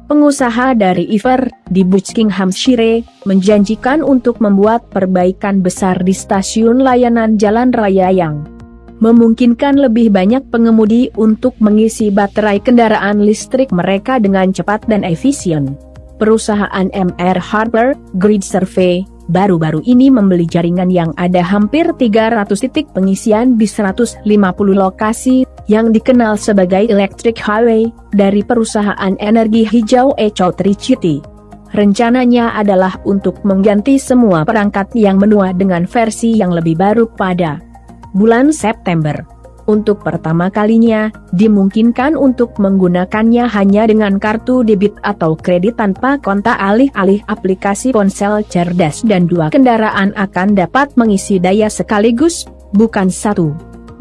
pengusaha dari Iver, di Buckinghamshire, menjanjikan untuk membuat perbaikan besar di stasiun layanan jalan raya yang memungkinkan lebih banyak pengemudi untuk mengisi baterai kendaraan listrik mereka dengan cepat dan efisien. Perusahaan M.R. Harper Grid Survey baru-baru ini membeli jaringan yang ada hampir 300 titik pengisian di 150 lokasi yang dikenal sebagai Electric Highway dari perusahaan energi hijau Electricity. Rencananya adalah untuk mengganti semua perangkat yang menua dengan versi yang lebih baru pada bulan September. Untuk pertama kalinya, dimungkinkan untuk menggunakannya hanya dengan kartu debit atau kredit tanpa kontak alih-alih aplikasi ponsel cerdas dan dua kendaraan akan dapat mengisi daya sekaligus, bukan satu.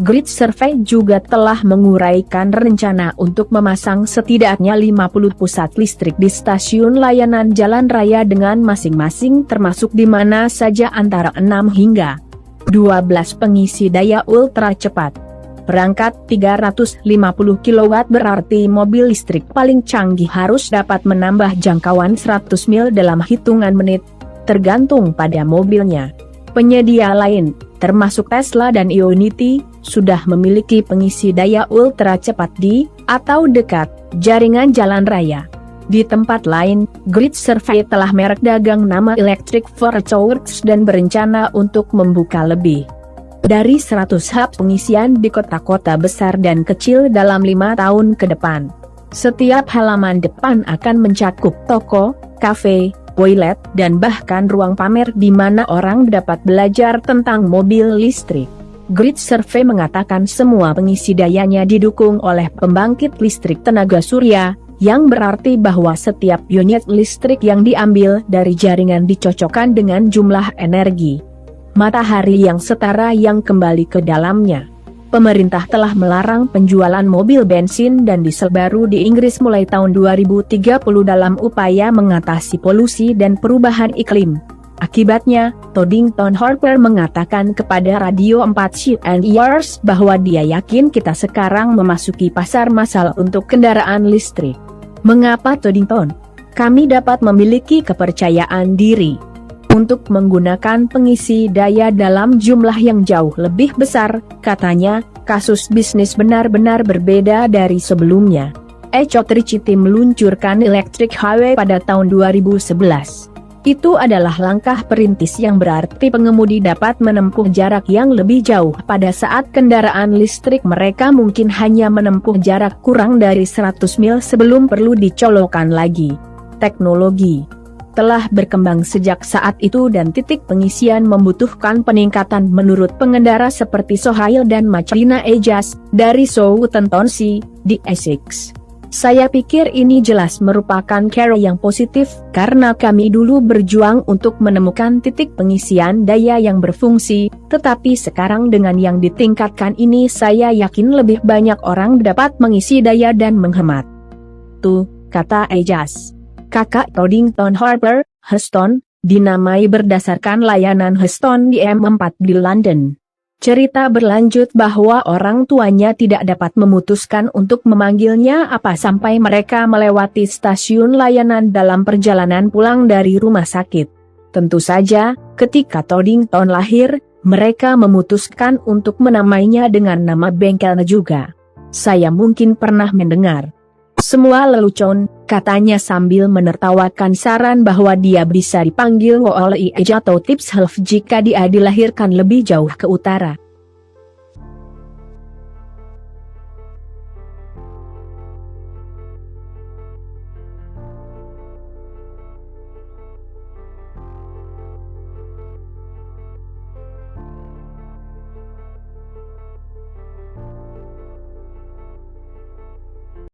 Grid Survey juga telah menguraikan rencana untuk memasang setidaknya 50 pusat listrik di stasiun layanan jalan raya dengan masing-masing termasuk di mana saja antara 6 hingga 12 pengisi daya ultra cepat. Perangkat 350 kW berarti mobil listrik paling canggih harus dapat menambah jangkauan 100 mil dalam hitungan menit, tergantung pada mobilnya. Penyedia lain, termasuk Tesla dan Ionity, sudah memiliki pengisi daya ultra cepat di, atau dekat, jaringan jalan raya. Di tempat lain, Grid Survey telah merek dagang nama Electric Force Works dan berencana untuk membuka lebih dari 100 hub pengisian di kota-kota besar dan kecil dalam 5 tahun ke depan. Setiap halaman depan akan mencakup toko, kafe, toilet, dan bahkan ruang pamer di mana orang dapat belajar tentang mobil listrik. Grid Survey mengatakan semua pengisi dayanya didukung oleh pembangkit listrik tenaga surya, yang berarti bahwa setiap unit listrik yang diambil dari jaringan dicocokkan dengan jumlah energi matahari yang setara yang kembali ke dalamnya. Pemerintah telah melarang penjualan mobil bensin dan diesel baru di Inggris mulai tahun 2030 dalam upaya mengatasi polusi dan perubahan iklim. Akibatnya, Toddington Harper mengatakan kepada Radio 4 CNERS bahwa dia yakin kita sekarang memasuki pasar massal untuk kendaraan listrik. Mengapa Toddington? Kami dapat memiliki kepercayaan diri untuk menggunakan pengisi daya dalam jumlah yang jauh lebih besar, katanya. Kasus bisnis benar-benar berbeda dari sebelumnya. Electricity meluncurkan Electric Highway pada tahun 2011. Itu adalah langkah perintis yang berarti pengemudi dapat menempuh jarak yang lebih jauh pada saat kendaraan listrik mereka mungkin hanya menempuh jarak kurang dari 100 mil sebelum perlu dicolokkan lagi. Teknologi telah berkembang sejak saat itu dan titik pengisian membutuhkan peningkatan menurut pengendara seperti Sohail dan Macrina Ejas, dari Southampton di Essex. Saya pikir ini jelas merupakan cara yang positif, karena kami dulu berjuang untuk menemukan titik pengisian daya yang berfungsi, tetapi sekarang dengan yang ditingkatkan ini saya yakin lebih banyak orang dapat mengisi daya dan menghemat. Tuh, kata Ejas. Kakak Toddington Harper, Heston, dinamai berdasarkan layanan Heston di M4 di London. Cerita berlanjut bahwa orang tuanya tidak dapat memutuskan untuk memanggilnya apa sampai mereka melewati stasiun layanan dalam perjalanan pulang dari rumah sakit. Tentu saja, ketika Toddington lahir, mereka memutuskan untuk menamainya dengan nama bengkelnya juga. Saya mungkin pernah mendengar. Semua lelucon, katanya sambil menertawakan saran bahwa dia bisa dipanggil Wall-E atau Tips Half jika dia dilahirkan lebih jauh ke utara.